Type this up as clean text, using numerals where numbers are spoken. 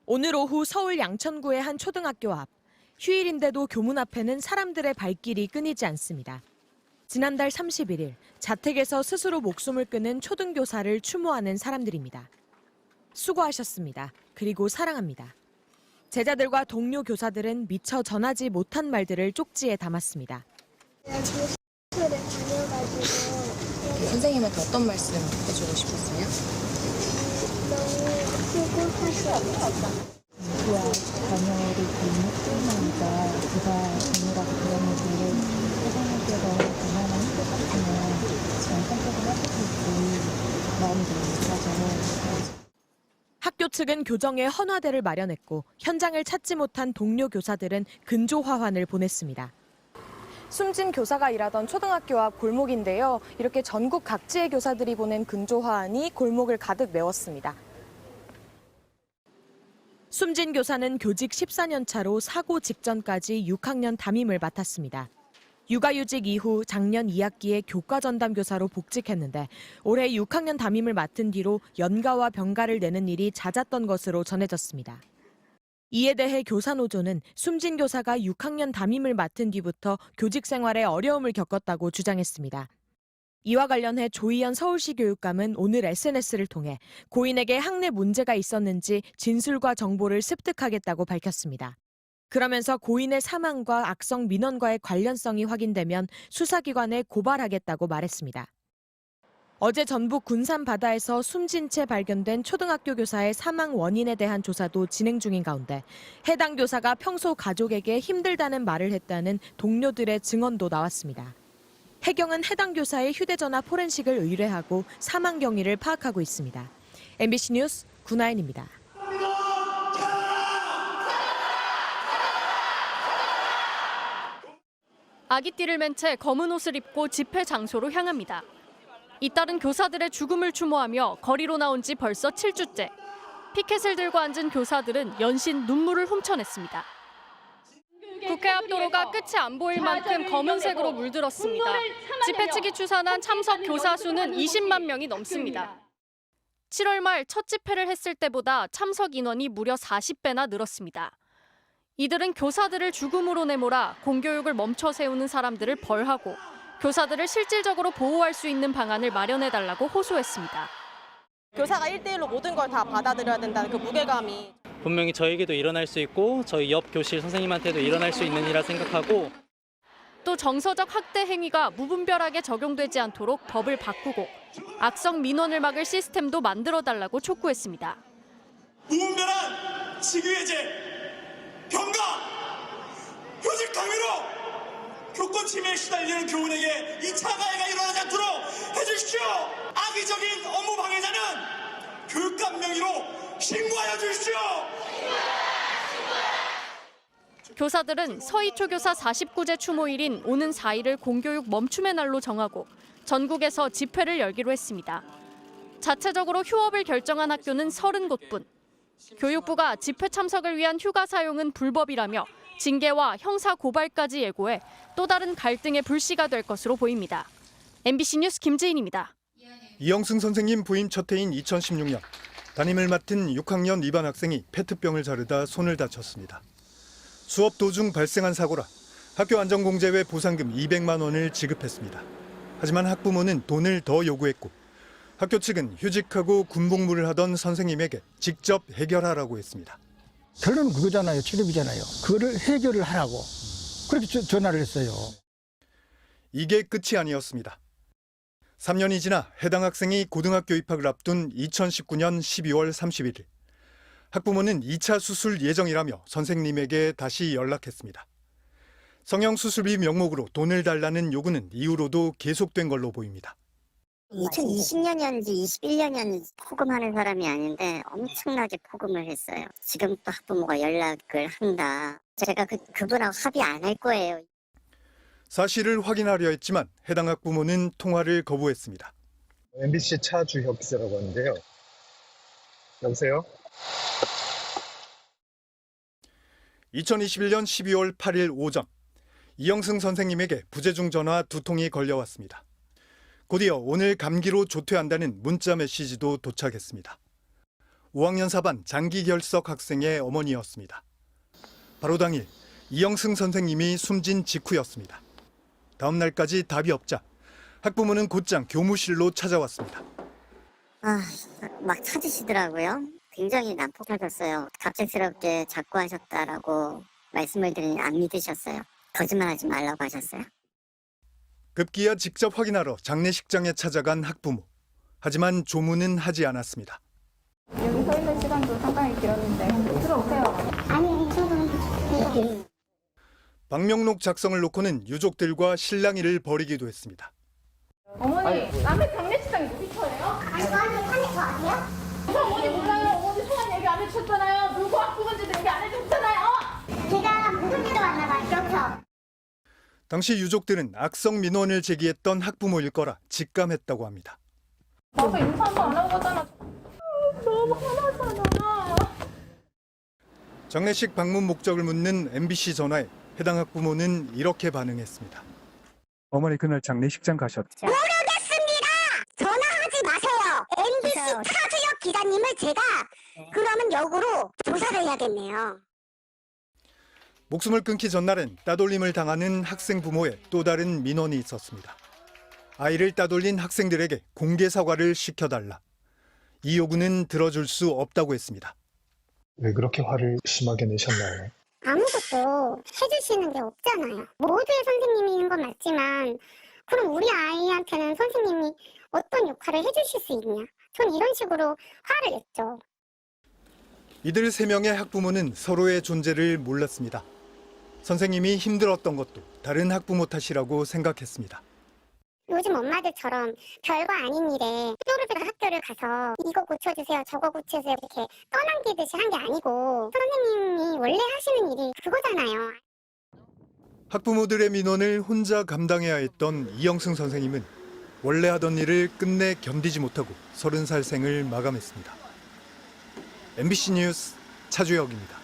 오늘 오후 서울 양천구의 한 초등학교 앞. 휴일인데도 교문 앞에는 사람들의 발길이 끊이지 않습니다. 지난달 31일 자택에서 스스로 목숨을 끊은 초등교사를 추모하는 사람들입니다. 수고하셨습니다. 그리고 사랑합니다. 제자들과 동료 교사들은 미처 전하지 못한 말들을 쪽지에 담았습니다. 지금 학교를 다녀가지고 선생님한테 어떤 말씀 해주고 싶었어요? 너무 수고하셨어요. 부와 자녀를 잘못했으니까 그가 전이라고 그러는데 세상에서 얼마나 힘들었으면 잘 선택을 하셨을지 마음이 너무 아파서. 학교 측은 교정에 헌화대를 마련했고 현장을 찾지 못한 동료 교사들은 근조 화환을 보냈습니다. 숨진 교사가 일하던 초등학교 앞 골목인데요. 이렇게 전국 각지의 교사들이 보낸 근조 화환이 골목을 가득 메웠습니다. 숨진 교사는 교직 14년 차로 사고 직전까지 6학년 담임을 맡았습니다. 육아휴직 이후 작년 2학기에 교과전담 교사로 복직했는데 올해 6학년 담임을 맡은 뒤로 연가와 병가를 내는 일이 잦았던 것으로 전해졌습니다. 이에 대해 교사노조는 숨진 교사가 6학년 담임을 맡은 뒤부터 교직 생활에 어려움을 겪었다고 주장했습니다. 이와 관련해 조희연 서울시 교육감은 오늘 SNS를 통해 고인에게 학내 문제가 있었는지 진술과 정보를 습득하겠다고 밝혔습니다. 그러면서 고인의 사망과 악성 민원과의 관련성이 확인되면 수사기관에 고발하겠다고 말했습니다. 어제 전북 군산 바다에서 숨진 채 발견된 초등학교 교사의 사망 원인에 대한 조사도 진행 중인 가운데 해당 교사가 평소 가족에게 힘들다는 말을 했다는 동료들의 증언도 나왔습니다. 해경은 해당 교사의 휴대전화 포렌식을 의뢰하고 사망 경위를 파악하고 있습니다. MBC 뉴스 구나인입니다. 아기띠를 맨 채 검은 옷을 입고 집회 장소로 향합니다. 잇따른 교사들의 죽음을 추모하며 거리로 나온 지 벌써 7주째. 피켓을 들고 앉은 교사들은 연신 눈물을 훔쳐냈습니다. 국회 앞 도로가 끝이 안 보일 만큼 검은색으로 물들었습니다. 집회 측이 추산한 참석 교사 수는 20만 명이 넘습니다. 7월 말 첫 집회를 했을 때보다 참석 인원이 무려 40배나 늘었습니다. 이들은 교사들을 죽음으로 내몰아 공교육을 멈춰 세우는 사람들을 벌하고 교사들을 실질적으로 보호할 수 있는 방안을 마련해달라고 호소했습니다. 교사가 1대1로 모든 걸 다 받아들여야 된다는 그 무게감이 분명히 저에게도 일어날 수 있고 저희 옆 교실 선생님한테도 일어날 수 있는 일이라 생각하고 또 정서적 학대 행위가 무분별하게 적용되지 않도록 법을 바꾸고 악성 민원을 막을 시스템도 만들어달라고 촉구했습니다. 무분별한 직위해제, 병가, 교직 강요로 교권 침해에 시달리는 교원에게 2차 가해가 일어나지 않도록 해주십시오. 악의적인 업무 방해자는 교육감 명의로 신고하여 주십시오. 교사들은 서희초 교사 49제 추모일인 오는 4일을 공교육 멈춤의 날로 정하고 전국에서 집회를 열기로 했습니다. 자체적으로 휴업을 결정한 학교는 30곳뿐. 교육부가 집회 참석을 위한 휴가 사용은 불법이라며 징계와 형사 고발까지 예고해 또 다른 갈등의 불씨가 될 것으로 보입니다. MBC 뉴스 김재인입니다. 이영승 선생님 부임 첫 해인 2016년 담임을 맡은 6학년 입안 학생이 페트병을 자르다 손을 다쳤습니다. 수업 도중 발생한 사고라 학교 안전공제회 보상금 200만 원을 지급했습니다. 하지만 학부모는 돈을 더 요구했고 학교 측은 휴직하고 군복무를 하던 선생님에게 직접 해결하라고 했습니다. 결론은 그거잖아요. 체급이잖아요. 그거를 해결을 하라고 그렇게 전화를 했어요. 이게 끝이 아니었습니다. 3년이 지나 해당 학생이 고등학교 입학을 앞둔 2019년 12월 31일. 학부모는 2차 수술 예정이라며 선생님에게 다시 연락했습니다. 성형수술비 명목으로 돈을 달라는 요구는 이후로도 계속된 걸로 보입니다. 2020년이었는지 21년이었는지 포금하는 사람이 아닌데 엄청나게 포금을 했어요. 지금 또 학부모가 연락을 한다. 제가 그분하고 합의 안 할 거예요. 사실을 확인하려 했지만 해당 학부모는 통화를 거부했습니다. MBC 차주혁 기자라고 하는데요. 여보세요? 2021년 12월 8일 오전 이영승 선생님에게 부재중 전화 2통이 걸려왔습니다. 곧이어 오늘 감기로 조퇴한다는 문자 메시지도 도착했습니다. 5학년 4반 장기결석 학생의 어머니였습니다. 바로 당일 이영승 선생님이 숨진 직후였습니다. 다음 날까지 답이 없자 학부모는 곧장 교무실로 찾아왔습니다. 막 찾으시더라고요. 굉장히 난폭하셨어요. 갑작스럽게 작고하셨다라고 말씀을 드리니 안 믿으셨어요. 거짓말하지 말라고 하셨어요. 급기야 직접 확인하러 장례식장에 찾아간 학부모. 하지만 조문은 하지 않았습니다. 여기 서 있는 시간도 상당히 길었는데 들어오세요. 아니, 저는 방명록 작성을 놓고는 유족들과 실랑이를 벌이기도 했습니다. 어머니, 남의 장례식장이 누구 터예요? 아니, 저한테 사는 거 아세요? 어머니 몰라요. 어머니 소원 얘기 안 해주셨잖아요. 누구 학부모인지도 얘기 안 해주셨잖아요. 제가 무슨 일로 왔나 봐요. 그렇죠. 당시 유족들은 악성 민원을 제기했던 학부모일 거라 직감했다고 합니다. 와서 인사 한 번 안 하고 가잖아. 너무 화나잖아. 장례식 방문 목적을 묻는 MBC 전화에 해당 학부모는 이렇게 반응했습니다. 어머니 그날 장례식장 가셨죠? 모르겠습니다. 전화하지 마세요. MBC 차주혁 기자님을 제가 그러면 역으로 조사를 해야겠네요. 목숨을 끊기 전날엔 따돌림을 당하는 학생 부모의 또 다른 민원이 있었습니다. 아이를 따돌린 학생들에게 공개 사과를 시켜달라. 이 요구는 들어줄 수 없다고 했습니다. 왜 그렇게 화를 심하게 내셨나요? 아무것도 해주시는 게 없잖아요. 모두의 선생님인 건 맞지만 그럼 우리 아이한테는 선생님이 어떤 역할을 해주실 수 있냐. 전 이런 식으로 화를 냈죠. 이들 3명의 학부모는 서로의 존재를 몰랐습니다. 선생님이 힘들었던 것도 다른 학부모 탓이라고 생각했습니다. 요즘 엄마들처럼 별거 아닌 일에 또르르 학교를 가서 이거 고쳐주세요, 저거 고쳐주세요 이렇게 떠넘기듯이 한 게 아니고 선생님이 원래 하시는 일이 그거잖아요. 학부모들의 민원을 혼자 감당해야 했던 이영승 선생님은 원래 하던 일을 끝내 견디지 못하고 30살 생을 마감했습니다. MBC 뉴스 차주혁입니다.